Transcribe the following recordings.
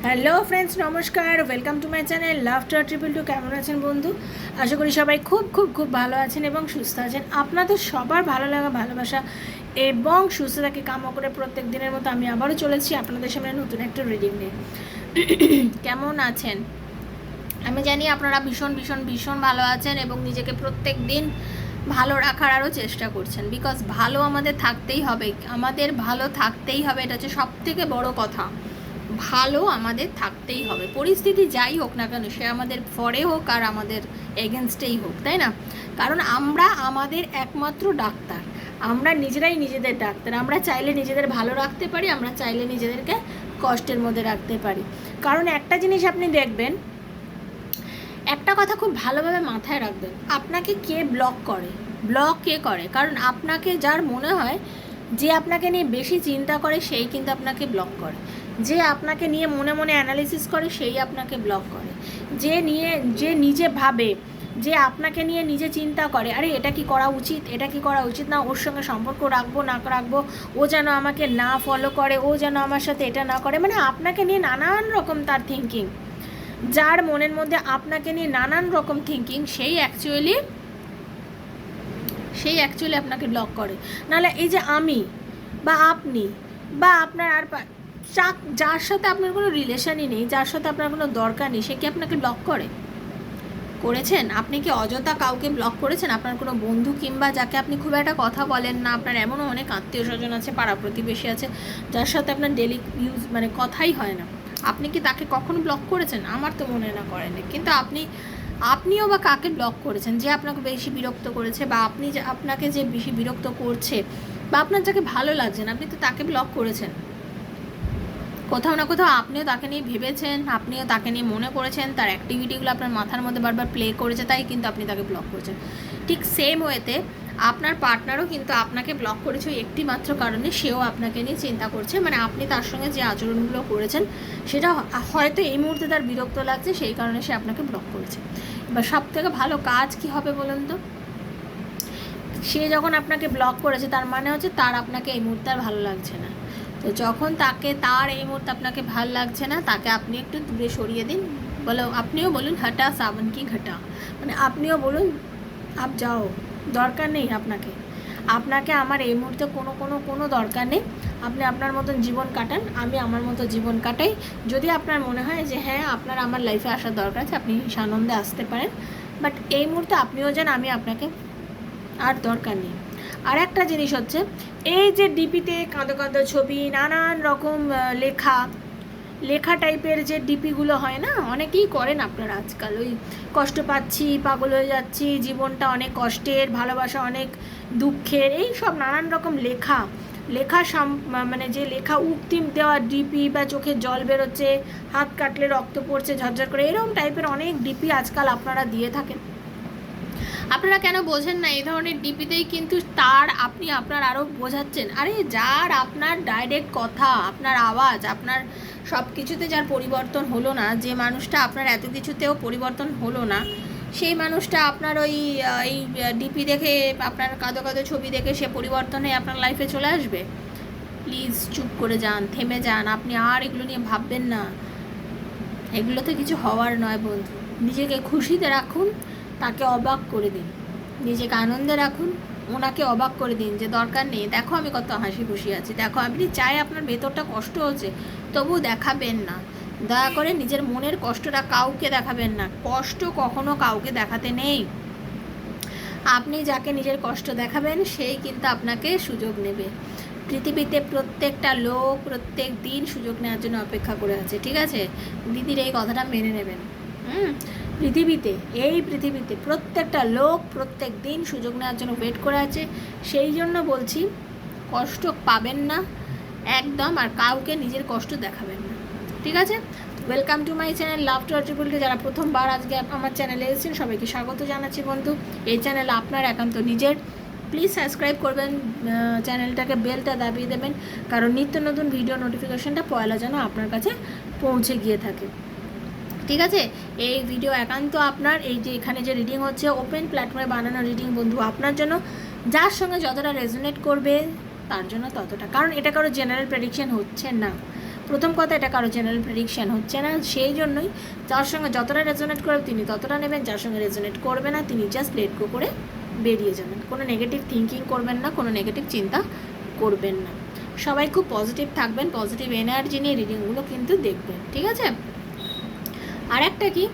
Hello friends, নমস্কার। Welcome to my channel love to triple two. কেমন আছেন বন্ধু? আশা করি সবাই খুব খুব খুব ভালো আছেন এবং সুস্থ আছেন। আপনাদের সবার ভালো লাগা, ভালোবাসা এবং সুস্থতাকে কামনা করে প্রত্যেক দিনের মতো আমি আবারও চলেছি আপনাদের সামনে নতুন একটা রিডিং নিয়ে। কেমন আছেন? আমি জানি আপনারা ভীষণ ভীষণ ভীষণ ভালো আছেন এবং নিজেকে প্রত্যেক দিন ভালো রাখার আরও চেষ্টা করছেন। বিকজ ভালো আমাদের থাকতেই হবে, আমাদের ভালো থাকতেই হবে। এটা হচ্ছে সবথেকে বড় কথা। ভালো আমাদের থাকতেই হবে, পরিস্থিতি যাই হোক না কেন, সে আমাদের ফরে হোক আর আমাদের এগেনস্টেই হোক, তাই না? কারণ আমরা আমাদের একমাত্র ডাক্তার, আমরা নিজেরাই নিজেদের ডাক্তার। আমরা চাইলে নিজেদের ভালো রাখতে পারি, আমরা চাইলে নিজেদেরকে কষ্টের মধ্যে রাখতে পারি। কারণ একটা জিনিস আপনি দেখবেন, একটা কথা খুব ভালোভাবে মাথায় রাখবেন, আপনাকে কে ব্লক করে, ব্লক কে করে? কারণ আপনাকে যার মনে হয় যে আপনাকে নিয়ে বেশি চিন্তা করে সেই কিন্তু আপনাকে ব্লক করে। যে আপনাকে নিয়ে মনে মনে অ্যানালিসিস করে সেই আপনাকে ব্লক করে। যে নিজে ভাবে, যে আপনাকে নিয়ে নিজে চিন্তা করে, আরে এটা কি করা উচিত, এটা কি করা উচিত না, ওর সঙ্গে সম্পর্ক রাখবো না রাখবো, ও যেন আমাকে না ফলো করে, ও যেন আমার সাথে এটা না করে, মানে আপনাকে নিয়ে নানান রকম তার থিঙ্কিং। যার মনের মধ্যে আপনাকে নিয়ে নানান রকম থিঙ্কিং, সেই অ্যাকচুয়ালি আপনাকে ব্লক করে। নাহলে এই যে আমি বা আপনি বা আপনার আর যার সাথে আপনার কোনো রিলেশনই নেই, যার সাথে আপনার কোনো দরকার নেই, সে কি আপনাকে ব্লক করেছেন? আপনি কি অযথা কাউকে ব্লক করেছেন? আপনার কোনো বন্ধু কিংবা যাকে আপনি খুব একটা কথা বলেন না, আপনার এমনও অনেক আত্মীয় স্বজন আছে, পাড়া প্রতিবেশী আছে, যার সাথে আপনার ডেলি মানে কথাই হয় না, আপনি কি তাকে কখনো ব্লক করেছেন? আমার তো মনে না করেন। কিন্তু আপনিও বা কাকে ব্লক করেছেন যে আপনাকে বেশি বিরক্ত করেছে, বা আপনাকে যে বেশি বিরক্ত করছে, বা আপনার যাকে ভালো লাগছে না, আপনি তো তাকে ব্লক করেছেন। কোথাও না কোথাও আপনিও তাকে নিয়ে ভেবেছেন, আপনিও তাকে নিয়ে মনে করেছেন, তার অ্যাক্টিভিটিগুলো আপনার মাথার মধ্যে বারবার প্লে করেছে, তাই কিন্তু আপনি তাকে ব্লক করেছেন। ঠিক সেম ওয়েতে আপনার পার্টনারও কিন্তু আপনাকে ব্লক করেছে ওই একটি মাত্র কারণে, সেও আপনাকে নিয়ে চিন্তা করছে। মানে আপনি তার সঙ্গে যে আচরণগুলো করেছেন সেটা হয়তো এই মুহূর্তে তার বিরক্ত লাগছে, সেই কারণে সে আপনাকে ব্লক করেছে। এবার সব থেকে ভালো কাজ কি হবে বলুন তো? সে যখন আপনাকে ব্লক করেছে তার মানে হচ্ছে তার আপনাকে এই মুহূর্তে আর ভালো লাগছে না। তো যখন তার এই মুহূর্তে আপনাকে ভাল লাগছে না, তাকে আপনি একটু দূরে সরিয়ে দিন। আপনিও বলুন হাঁটা সাবন কি ঘাটা, মানে আপনিও বলুন আপ যাও, দরকার নেই আপনাকে আমার এই মুহূর্তে কোনো দরকার নেই। আপনি আপনার মতন জীবন কাটান, আমি আমার মতো জীবন কাটাই। যদি আপনার মনে হয় যে হ্যাঁ আপনার আমার লাইফে আসার দরকার আছে, আপনি সানন্দে আসতে পারেন, বাট এই মুহূর্তে আপনিও যান, আমি আপনাকে আর দরকার নেই। আর একটা জিনিস হচ্ছে, এই যে ডিপিতে কাঁদো কাঁদো ছবি, নানান রকম লেখা টাইপের যে ডিপিগুলো হয় না, অনেকেই করেন আপনারা আজকাল। ওই কষ্ট পাচ্ছি, পাগল হয়ে যাচ্ছি, জীবনটা অনেক কষ্টের, ভালোবাসা অনেক দুঃখের, এই সব নানান রকম মানে যে লেখা উক্তি দেওয়া ডিপি, বা চোখে জল বেরোচ্ছে, হাত কাটলে রক্ত পড়ছে ঝরঝর করে, এরকম টাইপের অনেক ডিপি আজকাল আপনারা দিয়ে থাকেন। আপনারা কেন বোঝেন না? এই ধরনের ডিপিতেই কিন্তু আপনি আপনার আরও বোঝাচ্ছেন। আরে যার আপনার ডাইরেক্ট কথা, আপনার আওয়াজ, আপনার সব কিছুতে যার পরিবর্তন হলো না, যে মানুষটা আপনার এত কিছুতেও পরিবর্তন হলো না, সেই মানুষটা আপনার এই ডিপি দেখে, আপনার কাঁদো কাঁদো ছবি দেখে সে পরিবর্তন হয়ে আপনার লাইফে চলে আসবে? প্লিজ চুপ করে যান, থেমে যান। আপনি আর এগুলো নিয়ে ভাববেন না, এগুলোতে কিছু হওয়ার নয় বন্ধু। নিজেকে খুশিতে রাখুন, তাকে অবাক করে দিন। নিজেকে আনন্দে রাখুন, ওনাকে অবাক করে দিন যে দরকার নেই, দেখো আমি কত হাসি খুশি আছি, দেখো। আপনি চাই আপনার ভেতরটা কষ্ট হচ্ছে, তবু দেখাবেন না। দয়া করে নিজের মনের কষ্টটা কাউকে দেখাবেন না। কষ্ট কখনো কাউকে দেখাতে নেই। আপনি যাকে নিজের কষ্ট দেখাবেন সেই কিন্তু আপনাকে সুযোগ নেবে। পৃথিবীতে প্রত্যেকটা লোক প্রত্যেক দিন সুযোগ নেওয়ার জন্য অপেক্ষা করে আছে, ঠিক আছে? দিদির এই কথাটা মেনে নেবেন। এই পৃথিবীতে প্রত্যেকটা লোক প্রত্যেক দিন সুযোগ নেওয়ার জন্য ওয়েট করে আছে। সেই জন্য বলছি, কষ্ট পাবেন না একদম, আর কাউকে নিজের কষ্ট দেখাবেন না, ঠিক আছে? Welcome to my channel love to triple K. যারা প্রথমবার আজকে আমার চ্যানেলে এসেছেন সবাইকে স্বাগত জানাচ্ছি বন্ধু। এই চ্যানেল আপনার একান্ত নিজের। প্লিজ সাবস্ক্রাইব করবেন, চ্যানেলটাকে বেলটা দাবিয়ে দেবেন, কারণ নিত্য নতুন ভিডিও নোটিফিকেশনটা পয়লা যেন আপনার কাছে পৌঁছে গিয়ে থাকে, ঠিক আছে? এই ভিডিও একান্ত আপনার। এই যে এখানে যে রিডিং হচ্ছে, ওপেন প্ল্যাটফর্মে বানানো রিডিং বন্ধু, আপনার জন্য। যার সঙ্গে যতটা রেজোনেট করবে তার জন্য ততটা, কারণ এটা কারো জেনারেল প্রেডিকশন হচ্ছে না। প্রথম কথা, এটা কারো জেনারেল প্রেডিকশান হচ্ছে না, সেই জন্যই যার সঙ্গে যতটা রেজোনেট করবে তিনি ততটা নেবেন, যার সঙ্গে রেজোনেট করবে না তিনি জাস্ট লেট গো করে বেরিয়ে যাবেন। কোনো নেগেটিভ থিঙ্কিং করবেন না, কোনো নেগেটিভ চিন্তা করবেন না। সবাই খুব পজিটিভ থাকবেন, পজিটিভ এনার্জি নিয়ে রিডিংগুলো কিন্তু দেখবেন, ঠিক আছে? আর একটা কি,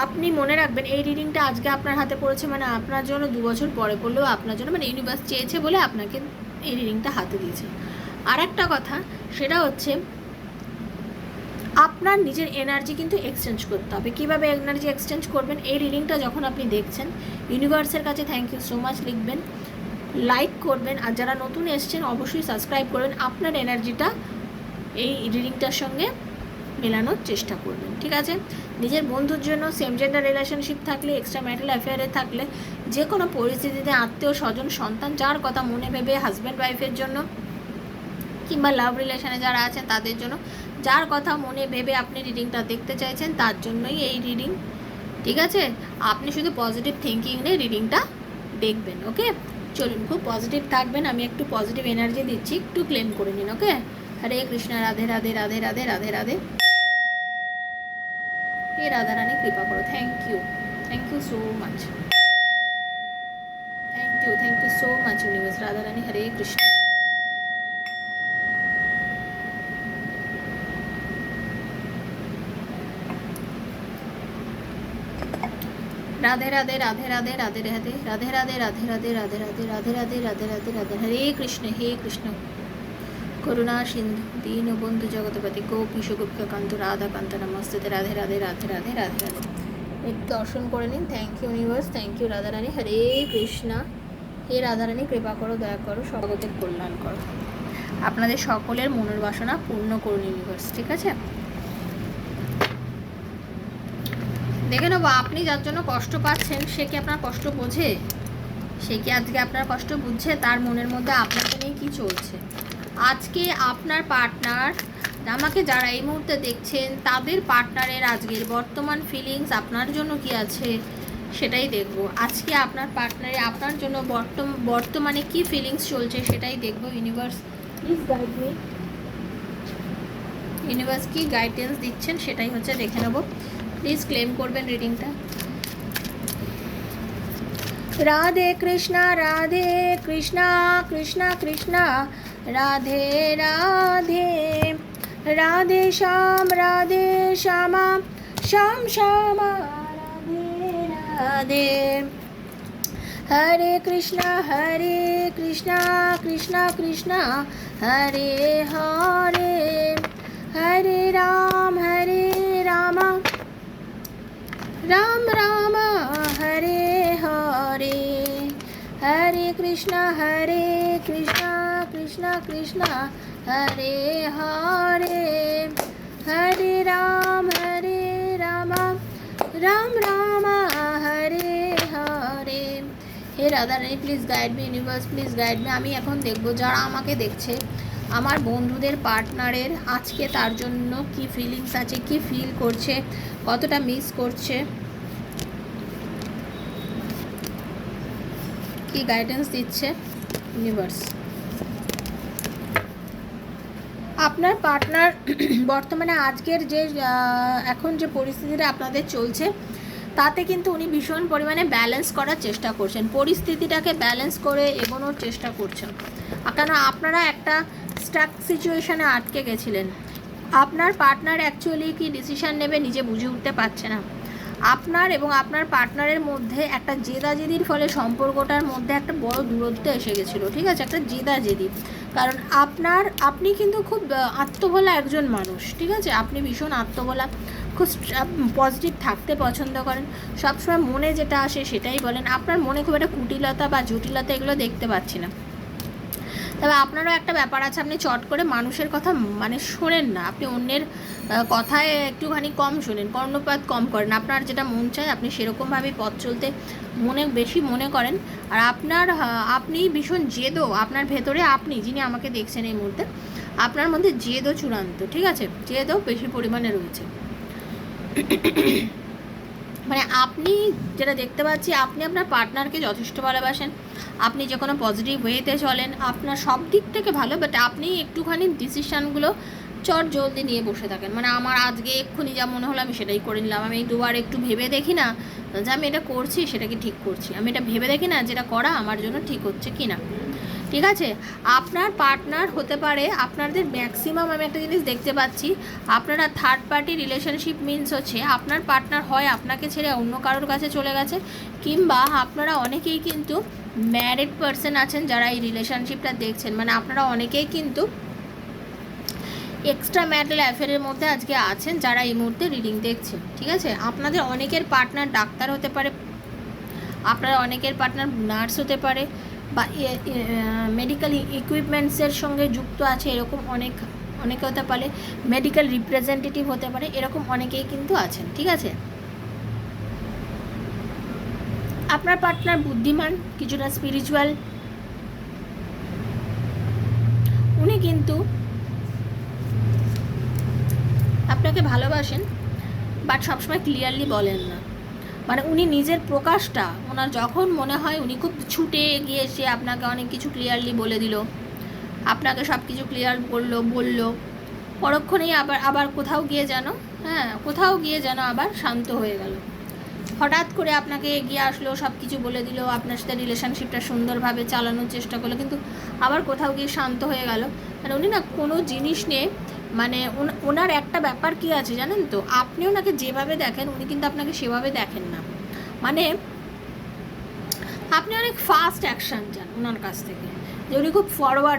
আপনি মনে রাখবেন এই রিডিংটা আজকে আপনার হাতে পড়েছে মানে আপনার জন্য 2 বছর পরে পড়লেও আপনার জন্য, মানে ইউনিভার্স চেয়েছে বলে আপনাকে এই রিডিংটা হাতে দিয়েছে। আর একটা কথা, সেটা হচ্ছে আপনার নিজের এনার্জি কিন্তু এক্সচেঞ্জ করতে হবে। কীভাবে এনার্জি এক্সচেঞ্জ করবেন? এই রিডিংটা যখন আপনি দেখছেন, ইউনিভার্সের কাছে থ্যাংক ইউ সো মাচ লিখবেন, লাইক করবেন, আর যারা নতুন এসছেন অবশ্যই সাবস্ক্রাইব করবেন। আপনার এনার্জিটা এই রিডিংটার সঙ্গে মেলানোর চেষ্টা করবেন, ঠিক আছে? নিজের বন্ধুর জন্য, সেম জেন্ডার রিলেশনশিপ থাকলে, এক্সট্রা ম্যারিটাল অ্যাফেয়ারে থাকলে, যে কোনো পরিস্থিতিতে আত্মীয় স্বজন সন্তান যার কথা মনে ভেবে, হাজব্যান্ড ওয়াইফের জন্য কিংবা লাভ রিলেশনে যারা আছেন তাদের জন্য, যার কথা মনে ভেবে আপনি রিডিংটা দেখতে চাইছেন তার জন্যই এই রিডিং, ঠিক আছে? আপনি শুধু পজিটিভ থিঙ্কিং নিয়ে রিডিংটা দেখবেন, ওকে? চলুন, খুব পজিটিভ থাকবেন, আমি একটু পজিটিভ এনার্জি দিচ্ছি, একটু ক্লেম করে নিন, ওকে? হরে কৃষ্ণ, রাধে রাধে রাধে রাধে রাধে রাধে। হে রাধা রানী কৃপা করো, thank you so much, thank you so much universe. Radha Rani, Hare Krishna. Radhe Radhe Radhe Radhe Radhe Radhe Radhe Radhe Radhe Radhe Radhe Radhe Radhe Radhe Radhe Radhe Radhe Hare Krishna, হে কৃষ্ণ করুণা সিন্ধু দীনবন্ধু জগৎপতি গোপীশ গোপিকাকান্ত রাধাকান্ত নমস্তে। রাধে রাধে রাধে রাধে রাধে রাধে। একটু দর্শন করে নিন। Thank you universe, thank you Radharani, Hare Krishna. হে রাধারানী কৃপা করো, দয়া করো, জগতের কল্যাণ করো, আপনাদের সকলের মনের বাসনা পূর্ণ করুন ইউনিভার্স, ঠিক আছে? দেখে নেবো আপনি যার জন্য কষ্ট পাচ্ছেন সে কি আপনার কষ্ট বোঝে? সে কি আজকে আপনার কষ্ট বুঝছে? তার মনের মধ্যে আপনাকে নিয়ে কী চলছে? আজকে আপনার পার্টনার, আমাকে যারা এই মুহূর্তে দেখছেন তাদের পার্টনারের আজকের বর্তমান ফিলিংস আপনার জন্য কি আছে সেটাই দেখব। আজকে আপনার পার্টনারে আপনার জন্য বর্তমানে কি ফিলিংস চলছে সেটাই দেখব। Universe please guide me, universe কি গাইডেন্স দিচ্ছেন সেটাই হচ্ছে দেখে নেব। প্লিজ ক্লেম করবেন রিডিংটা। রাধে কৃষ্ণা রাধে কৃষ্ণা কৃষ্ণা কৃষ্ণা রাধে রাধে রাধে শ্যামা শ্যাম শ্যামা রাধে রাধে হরে কৃষ্ণা কৃষ্ণা কৃষ্ণা হরে হরে হরে রাম রাম রাম হরে হরে হরে কৃষ্ণা কৃষ্ণা কৃষ্ণা হরে হরে হরে রাম রাম রাম হরে হরে। হে Radharani please guide me, universe please guide me. আমি এখন দেখব যারা আমাকে দেখছে, আমার বন্ধুদের পার্টনারের আজকে তার জন্য কি ফিলিংস আছে, কি ফিল করছে, কতটা মিস করছে, কি গাইডেন্স দিচ্ছে ইউনিভার্স। আপনার পার্টনার বর্তমানে আজকের যে এখন যে পরিস্থিতিটা আপনাদের চলছে তাতে কিন্তু উনি ভীষণ পরিমাণে ব্যালেন্স করার চেষ্টা করছেন, পরিস্থিতিটাকে ব্যালেন্স করে এগোনোর চেষ্টা করছেন। কেন আপনারা একটা স্টাক সিচুয়েশানে আটকে গেছিলেন। আপনার পার্টনার অ্যাকচুয়ালি কি ডিসিশান নেবে নিজে বুঝে উঠতে পারছে না। আপনার এবং আপনার পার্টনারের মধ্যে একটা জেদাজেদির ফলে সম্পর্কটার মধ্যে একটা বড় দূরত্ব এসে গেছিলো, ঠিক আছে? একটা জেদাজেদি, কারণ আপনি কিন্তু খুব আত্মভোলা একজন মানুষ, ঠিক আছে? আপনি ভীষণ আত্মভোলা, খুব পজিটিভ থাকতে পছন্দ করেন, সবসময় মনে যেটা আসে সেটাই বলেন। আপনার মনে খুব একটা কুটিলতা বা জটিলতা এগুলো দেখতে পাচ্ছি না। তবে আপনারও একটা ব্যাপার আছে, আপনি চট করে মানুষের কথা মানে শোনেন না, আপনি অন্যের কথায় একটুখানি কম শোনেন, কর্ণপাত কম করেন। আপনার যেটা মন চায় আপনি সেরকমভাবেই পথ চলতে বেশি মনে করেন। আর আপনি ভীষণ জেদও, আপনার ভেতরে আপনি যিনি আমাকে দেখছেন এই মুহূর্তে, আপনার মধ্যে জেদও চূড়ান্ত, ঠিক আছে? জেদও বেশি পরিমাণে রয়েছে। মানে আপনি যেটা দেখতে পাচ্ছি, আপনি আপনার পার্টনারকে যথেষ্ট ভালোবাসেন, আপনি যে কোনো পজিটিভ ওয়েতে চলেন, আপনার সব দিক থেকে ভালো, বাট আপনি একটুখানি ডিসিশানগুলো চট জলদি নিয়ে বসে থাকেন, মানে আমার আজকে এক্ষুনি যা মনে হলো আমি সেটাই করে নিলাম। আমি দুবার একটু ভেবে দেখি না যে আমি এটা করছি সেটা কি ঠিক করছি, আমি এটা ভেবে দেখি না যেটা করা আমার জন্য ঠিক হচ্ছে কি না। ঠিক আছে, আপনার পার্টনার হতে পারে আপনাদের ম্যাক্সিমাম, আমি একটা জিনিস দেখতে পাচ্ছি, আপনারা থার্ড পার্টি রিলেশনশিপ মিনস হচ্ছে আপনার পার্টনার হয় আপনাকে ছেড়ে অন্য কারোর কাছে চলে গেছে, কিংবা আপনারা অনেকেই কিন্তু ম্যারিড পারসন আছেন যারা এই রিলেশনশিপটা দেখছেন, মানে আপনারা অনেকেই কিন্তু এক্সট্রা ম্যারিটাল অ্যাফেয়ারের মধ্যে আজকে আছেন যারা এই মুহূর্তে রিডিং দেখছেন। ঠিক আছে, আপনাদের অনেকের পার্টনার ডাক্তার হতে পারে, আপনারা অনেকের পার্টনার নার্স হতে পারে, বা মেডিকেল ইকুইপমেন্টসের সঙ্গে যুক্ত আছে, এরকম অনেকে হতে পারে, মেডিকেল রিপ্রেজেন্টেটিভ হতে পারে, এরকম অনেকেই কিন্তু আছেন। ঠিক আছে, আপনার পার্টনার বুদ্ধিমান, কিছুটা স্পিরিচুয়াল, উনি কিন্তু আপনাকে ভালোবাসেন বাট সবসময় ক্লিয়ারলি বলেন না, মানে উনি নিজের প্রকাশটা ওনার যখন মনে হয় উনি খুব ছুটে গিয়ে সে আপনাকে অনেক কিছু ক্লিয়ারলি বলে দিল, আপনাকে সব কিছু ক্লিয়ার বললো, পরক্ষণেই আবার কোথাও গিয়ে যেন আবার শান্ত হয়ে গেল, হঠাৎ করে আপনাকে এগিয়ে আসলো, সব কিছু বলে দিল, আপনার সাথে রিলেশনশিপটা সুন্দরভাবে চালানোর চেষ্টা করলো, কিন্তু আবার কোথাও গিয়ে শান্ত হয়ে গেল। মানে উনি না কোনো জিনিস নিয়ে, মানে ওনার একটা ব্যাপার কি আছে জানেন তো, আপনি ওনাকে যেভাবে দেখেন উনি কিন্তু আপনাকে সেভাবে দেখেন না, মানে আপনি অনেক ফাস্ট অ্যাকশান চান ওনার কাছ থেকে, যে উনি খুব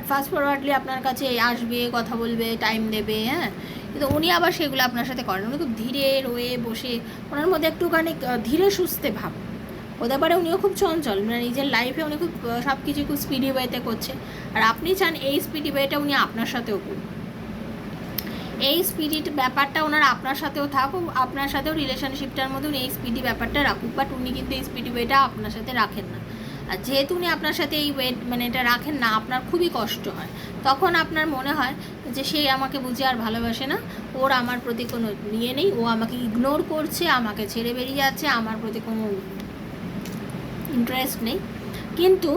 ফাস্ট ফরওয়ার্ডলি আপনার কাছে আসবে, কথা বলবে, টাইম দেবে, হ্যাঁ, কিন্তু উনি আবার সেগুলো আপনার সাথে করেন, উনি খুব ধীরে রয়ে বসে, ওনার মধ্যে একটুখানি ধীরে সুস্থে ভাব হতে পারে, উনিও খুব চঞ্চল, মানে নিজের লাইফে উনি খুব সব কিছু খুব স্পিডি ওয়েতে করছে, আর আপনি চান এই স্পিডি ওয়েটা উনি আপনার সাথেও করুন, এই স্পিরিট ব্যাপারটা ওনার আপনার সাথেও থাকুক, আপনার সাথেও রিলেশনশিপটার মধ্যে উনি এই স্পিডি ব্যাপারটা রাখুক, বাট উনি কিন্তু এই স্পিডি ওয়েটা আপনার সাথে রাখেন না, আর যেহেতু উনি আপনার সাথে এই ওয়েট মানে এটা রাখেন না, আপনার খুবই কষ্ট হয়, তখন আপনার মনে হয় যে সে আমাকে বুঝে আর ভালোবাসে না, ওর আমার প্রতি কোনো ইয়ে নেই, ও আমাকে ইগনোর করছে, আমাকে ছেড়ে বেরিয়ে যাচ্ছে, আমার প্রতি কোনো ইন্টারেস্ট নেই। কিন্তু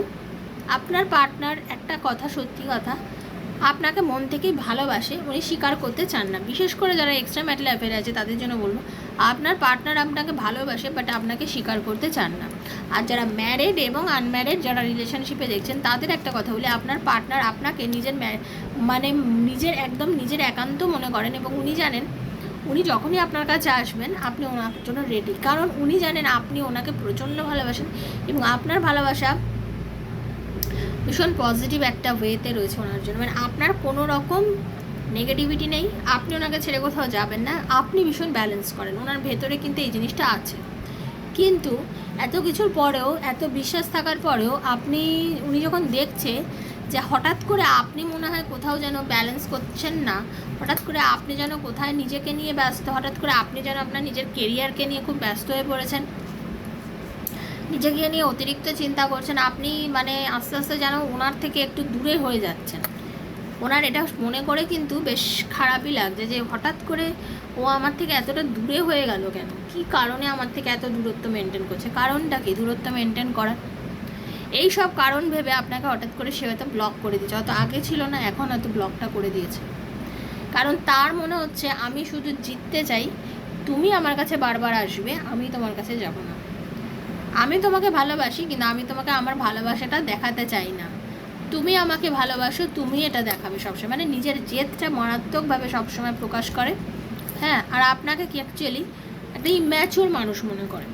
আপনার পার্টনার একটা কথা, সত্যি কথা, আপনাকে মন থেকেই ভালোবাসে, উনি স্বীকার করতে চান না, বিশেষ করে যারা এক্সট্রা ম্যারিটাল অ্যাফেয়ার আছে তাদের জন্য বলবো, আপনার পার্টনার আপনাকে ভালোবাসে বাট আপনাকে স্বীকার করতে চান না। আর যারা ম্যারিড এবং আনম্যারিড যারা রিলেশনশিপে দেখছেন তাদের একটা কথা বলি, আপনার পার্টনার আপনাকে মানে নিজের একান্ত মনে করেন, এবং উনি জানেন উনি যখনই আপনার কাছে আসবেন আপনি ওনার জন্য রেডি, কারণ উনি জানেন আপনি ওনাকে প্রচণ্ড ভালোবাসেন, এবং আপনার ভালোবাসা ভীষণ পজিটিভ একটা ওয়েতে রয়েছে ওনার জন্য, মানে আপনার কোনো রকম নেগেটিভিটি নেই, আপনি ওনাকে ছেড়ে কোথাও যাবেন না, আপনি ভীষণ ব্যালেন্স করেন, ওনার ভেতরে কিন্তু এই জিনিসটা আছে। কিন্তু এত কিছুর পরেও, এত বিশ্বাস থাকার পরেও উনি যখন দেখছে যে হঠাৎ করে আপনি মনে হয় কোথাও যেন ব্যালেন্স করছেন না, হঠাৎ করে আপনি যেন কোথায় নিজেকে নিয়ে ব্যস্ত, হঠাৎ করে আপনি যেন আপনার নিজের কেরিয়ারকে নিয়ে খুব ব্যস্ত হয়ে পড়েছেন, নিজেকে নিয়ে অতিরিক্ত চিন্তা করছেন, আপনি মানে আস্তে আস্তে যেন ওনার থেকে একটু দূরে হয়ে যাচ্ছেন, ওনার এটা মনে করে কিন্তু বেশ খারাপই লাগছে যে হঠাৎ করে ও আমার থেকে এতটা দূরে হয়ে গেল কেন, কি কারণে আমার থেকে এত দূরত্ব মেনটেন করছে, কারণটা কি দূরত্ব মেনটেন করার, এই সব কারণ ভেবে আপনাকে হঠাৎ করে সে হয়তো ব্লক করে দিয়েছে, হয়তো আগে ছিল না এখন হয়তো ব্লকটা করে দিয়েছে, কারণ তার মনে হচ্ছে আমি শুধু জিততে চাই, তুমি আমার কাছে বারবার আসবে, আমি তোমার কাছে যাব না, আমি তোমাকে ভালোবাসি কিন্তু আমি তোমাকে আমার ভালোবাসাটা দেখাতে চাই না, তুমি আমাকে ভালোবাসো, তুমি এটা দেখাবে সবসময়, মানে নিজের জেদটা মারাত্মকভাবে সবসময় প্রকাশ করে, হ্যাঁ, আর আপনাকে কি অ্যাকচুয়ালি একটা ইম্যাচিওর মানুষ মনে করে।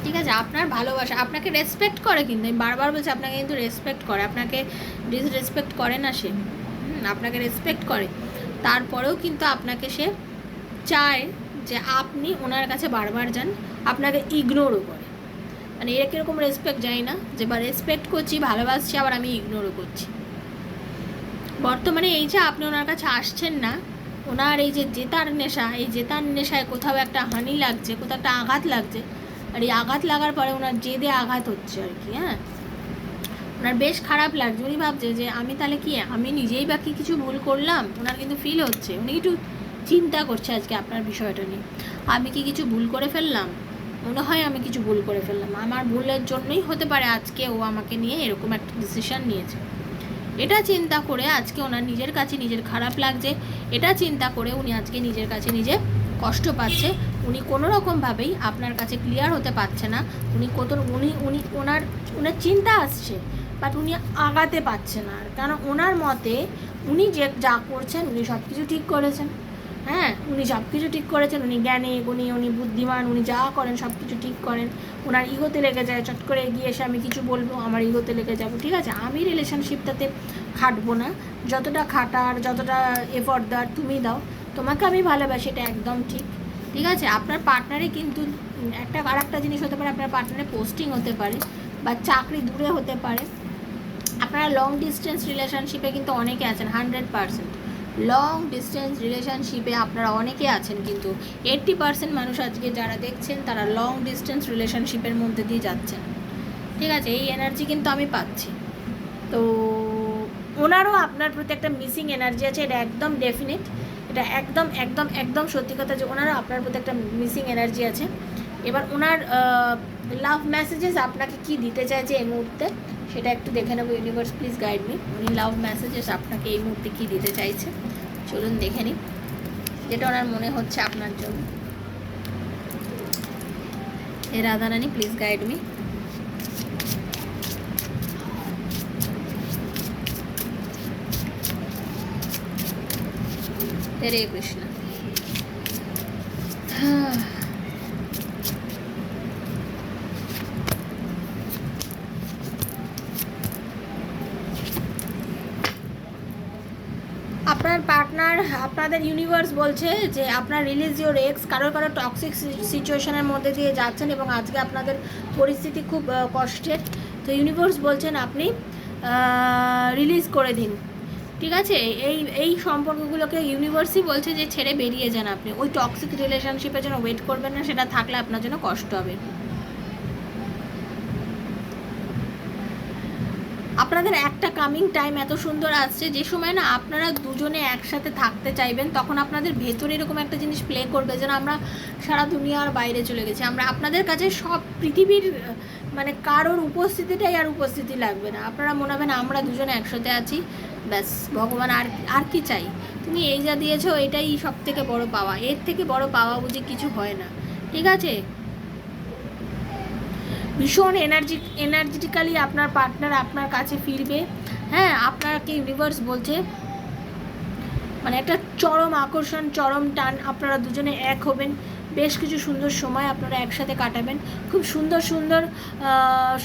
ঠিক আছে, আপনার ভালোবাসা, আপনাকে রেসপেক্ট করে, কিন্তু আমি বারবার বলছি আপনাকে কিন্তু রেসপেক্ট করে, আপনাকে ডিসরেসপেক্ট করে না সে, আপনাকে রেসপেক্ট করে, তারপরেও কিন্তু আপনাকে সে চায় যে আপনি ওনার কাছে বারবার যান, আপনাকে ইগনোরও করে, মানে এর কীরকম রেসপেক্ট যাই না যে বা রেসপেক্ট করছি, ভালোবাসছি, আবার আমি ইগনোরও করছি। বর্তমানে এই যে আপনি ওনার কাছে আসছেন না, ওনার এই যে জেতার নেশা, এই জেতার নেশায় কোথাও একটা হানি লাগছে, কোথাও একটা আঘাত লাগছে, আর এই আঘাত লাগার পরে ওনার জেদে আঘাত হচ্ছে আর কি, হ্যাঁ, ওনার বেশ খারাপ লাগছে, উনি ভাবছে যে আমি তাহলে কি আমি নিজেই বা কি কিছু ভুল করলাম, ওনার কিন্তু ফিল হচ্ছে, উনি একটু চিন্তা করছে আজকে আপনার বিষয়টা নিয়ে, আমি কি কিছু ভুল করে ফেললাম, মনে হয় আমি কিছু ভুল করে ফেললাম, আমার ভুলের জন্যই হতে পারে আজকে ও আমাকে নিয়ে এরকম একটা ডিসিশন নিয়েছে, এটা চিন্তা করে আজকে ওনার নিজের কাছে নিজের খারাপ লাগছে, এটা চিন্তা করে উনি আজকে নিজের কাছে নিজে কষ্ট পাচ্ছে। উনি কোনো রকমভাবেই আপনার কাছে ক্লিয়ার হতে পারছে না। ওনার চিন্তা আসছে, বাট উনি আগাতে পারছে না। কারণ ওনার মতে উনি যা করছেন উনি সব কিছু ঠিক করেছেন। হ্যাঁ, উনি সব কিছু ঠিক করেছেন, উনি জ্ঞানী, উনি বুদ্ধিমান, উনি যা করেন সব কিছু ঠিক করেন। ওনার ইগোতে লেগে যায়, চট করে এগিয়ে এসে আমি কিছু বলবো, আমার ইগোতে লেগে যাবো। ঠিক আছে, আমি রিলেশনশিপটাতে খাটবো না। যতটা খাটার, যতটা এফর্ট দেওয়ার তুমি দাও, তোমাকে আমি ভালোবাসি, এটা একদম ঠিক। ঠিক আছে, আপনার পার্টনারে কিন্তু আর একটা জিনিস হতে পারে, আপনার পার্টনারে পোস্টিং হতে পারে বা চাকরি দূরে হতে পারে। আপনারা লং ডিস্টেন্স রিলেশনশিপে কিন্তু অনেকে আছেন, 100% লং ডিস্টেন্স রিলেশনশিপে আপনারা অনেকে আছেন, কিন্তু 80% মানুষ আজকে যারা দেখছেন তারা লং ডিস্টেন্স রিলেশনশিপের মধ্যে দিয়ে যাচ্ছেন। ঠিক আছে, এই এনার্জি কিন্তু আমি পাচ্ছি। তো ওনারও আপনার প্রতি একটা মিসিং এনার্জি আছে, এটা একদম ডেফিনেট, এটা একদম একদম একদম সত্যি কথা যে ওনারও আপনার প্রতি একটা মিসিং এনার্জি আছে। এবার ওনার লাভ মেসেজেস আপনাকে কি দিতে চাইছে এই মুহূর্তে সেটা একটু দেখে নেবো। ইউনিভার্স প্লিজ গাইড মি, উনি লাভ মেসেজেস আপনাকে এই মুহূর্তে কী দিতে চাইছে, চলুন দেখে নিই যেটা ওনার মনে হচ্ছে আপনার জন্য। হে রাধারানী প্লিজ গাইড মি। হরে কৃষ্ণ। আপনার পার্টনার, আপনাদের ইউনিভার্স বলছে যে আপনার রিলিজ ইওর এক্স, কারোর টক্সিক সিচুয়েশনের মধ্যে দিয়ে যাচ্ছেন এবং আজকে আপনাদের পরিস্থিতি খুব কষ্টের। তো ইউনিভার্স বলছেন আপনি রিলিজ করে দিন। ঠিক আছে, এই সম্পর্কগুলোকে ইউনিভার্সই বলছে যে ছেড়ে বেরিয়ে যান আপনি। ওই টক্সিক রিলেশনশিপের জন্য ওয়েট করবেন না, সেটা থাকলে আপনার জন্য কষ্ট হবে। আপনাদের একটা কামিং টাইম এত সুন্দর আসছে যে সময় না আপনারা দুজনে একসাথে থাকতে চাইবেন, তখন আপনাদের ভেতরে এরকম একটা জিনিস প্লে করবে যেন আমরা সারা দুনিয়ার বাইরে চলে গেছি। আমরা আপনাদের কাছে সব পৃথিবীর মানে কারোর উপস্থিতিটাই আর উপস্থিতি লাগবে না। আপনারা মনে হবে না আমরা দুজনে একসাথে আছি, ব্যাস ভগবান আর কি চাই। তুমি এই যা দিয়েছো এটাই সব থেকে বড় পাওয়া, এর থেকে বড় পাওয়া বুঝি কিছু হয় না। ঠিক আছে, ভীষণ এনার্জেটিক্যালি আপনার পার্টনার আপনার কাছে ফিরবে। হ্যাঁ, আপনাকে ইউনিভার্স বলছে মানে একটা চরম আকর্ষণ, চরম টান, আপনারা দুজনে এক হবেন। বেশ কিছু সুন্দর সময় আপনারা একসাথে কাটাবেন। খুব সুন্দর সুন্দর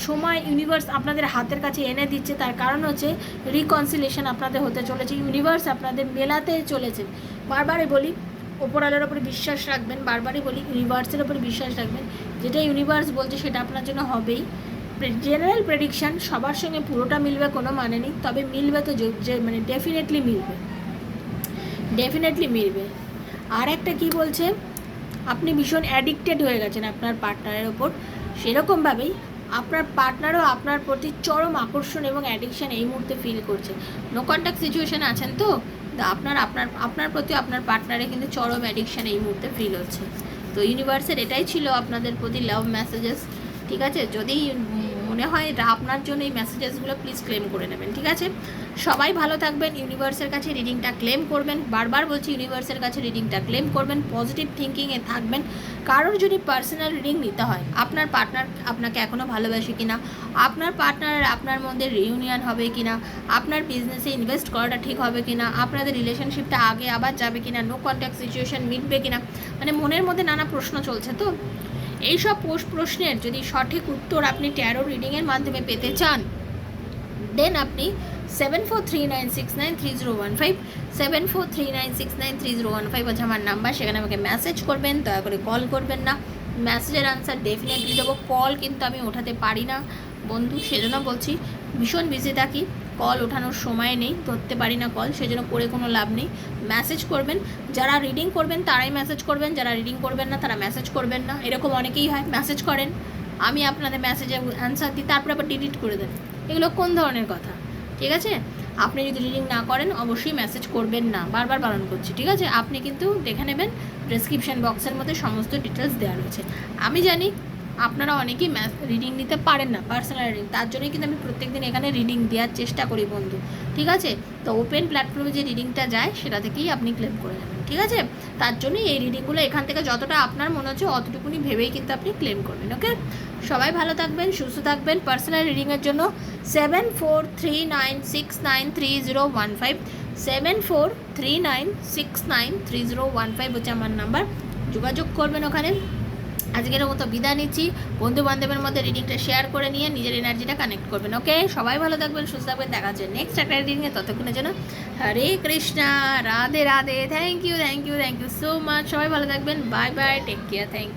সময় ইউনিভার্স আপনাদের হাতের কাছে এনে দিচ্ছে। তার কারণ হচ্ছে রিকনসিলেশন আপনাদের হতে চলেছে, ইউনিভার্স আপনাদের মেলাতে চলেছে। বারবারই বলি ওপরওয়ালার ওপরে বিশ্বাস রাখবেন, বারবারই বলি ইউনিভার্সের ওপরে বিশ্বাস রাখবেন। যেটা ইউনিভার্স বলছে সেটা আপনার জন্য হবেই। জেনারেল প্রেডিকশান সবার সঙ্গে পুরোটা মিলবে কোনো মানে নেই, তবে মিলবে তো মানে ডেফিনেটলি মিলবে। আর একটা কী বলছে, আপনি ভীষণ অ্যাডিক্টেড হয়ে গেছেন আপনার পার্টনারের ওপর, সেরকমভাবেই আপনার পার্টনারও আপনার প্রতি চরম আকর্ষণ এবং অ্যাডিকশান এই মুহূর্তে ফিল করছে। নো কন্ট্যাক্ট সিচুয়েশান আছেন তো আপনার প্রতি আপনার পার্টনারে কিন্তু চরম অ্যাডিকশান এই মুহূর্তে ফিল হচ্ছে। তো ইউনিভার্সের এটাই ছিল আপনাদের প্রতি লাভ মেসেজেস। ঠিক আছে, যদি মনে হয় এটা আপনার জন্য এই মেসেজেসগুলো প্লিজ ক্লেম করে নেবেন। ঠিক আছে, সবাই ভালো থাকবেন। ইউনিভার্সের কাছে রিডিংটা ক্লেম করবেন, বারবার বলছি ইউনিভার্সের কাছে রিডিংটা ক্লেম করবেন। পজিটিভ থিঙ্কিংয়ে থাকবেন। কারোর যদি পার্সোনাল রিডিং নিতে হয়, আপনার পার্টনার আপনাকে এখনও ভালোবাসে কিনা, আপনার পার্টনারের আপনার মধ্যে রিউনিয়ন হবে কিনা, আপনার বিজনেসে ইনভেস্ট করাটা ঠিক হবে কিনা, আপনাদের রিলেশনশিপটা আগে আবার যাবে কিনা, নো কন্ট্যাক্ট সিচুয়েশন মিটবে কিনা, মানে মনের মধ্যে নানা প্রশ্ন চলছে। তো এইসব প্রশ্নের যদি সঠিক উত্তর আপনি ট্যারো রিডিংয়ের মাধ্যমে পেতে চান, দেন আপনি 7439693015 7439693015 আছে আমার নাম্বার, সেখানে আমাকে মেসেজ করবেন। দয়া করে কল করবেন না, মেসেজের আনসার ডেফিনেটলি দেবো। কল কিন্তু আমি ওঠাতে পারি না বন্ধু, সেজন্য বলছি ভীষণ বিজি থাকি, কল ওঠানোর সময় নেই, ধরতে পারি না কল, সেজন্য করে কোনো লাভ নেই। মেসেজ করবেন, যারা রিডিং করবেন তারাই মেসেজ করবেন, যারা রিডিং করবেন না তারা মেসেজ করবেন না। এরকম অনেকেই হয়, মেসেজ করেন, আমি আপনাদের মেসেজে অ্যান্সার দিই, তারপরে আবার ডিলিট করে দেন। এগুলো কোন ধরনের কথা? ঠিক আছে, আপনি যদি রিডিং না করেন অবশ্যই মেসেজ করবেন না, বারবার বারণ করছি। ঠিক আছে, আপনি কিন্তু দেখে নেবেন ডেসক্রিপশান বক্সের মধ্যে সমস্ত ডিটেলস দেওয়া রয়েছে। আমি জানি আপনারা অনেকেই রিডিং নিতে পারেন না, পার্সোনাল রিডিং, তার জন্যই কিন্তু আমি প্রত্যেকদিন এখানে রিডিং দেওয়ার চেষ্টা করি বন্ধু, ঠিক আছে? তো ওপেন প্ল্যাটফর্মে যে রিডিংটা যায় সেটা থেকেই আপনি ক্লেম করে নেবেন, ঠিক আছে? তার জন্যই এই রিডিংগুলো এখান থেকে যতটা আপনার মনে হচ্ছে অতটুকুনি ভেবেই কিন্তু আপনি ক্লেম করবেন, ওকে? সবাই ভালো থাকবেন, সুস্থ থাকবেন। পার্সোনাল রিডিংয়ের জন্য 7439693015, 7439693015 হচ্ছে আমার নাম্বার, যোগাযোগ করবেন ওখানে। আজকের মতো বিদায় নিচ্ছি, বন্ধু বান্ধবের মধ্যে রিডিংটা শেয়ার করে নিয়ে নিজের এনার্জিটা কানেক্ট করবেন, ওকে? সবাই ভালো থাকবেন, সুস্থ থাকবেন, দেখা হচ্ছে নেক্সট একটা রিডিংয়ে। ততক্ষণের জন্য Hare Krishna, Radhe Radhe, thank you so much. সবাই ভালো থাকবেন, bye bye, take care, thank you.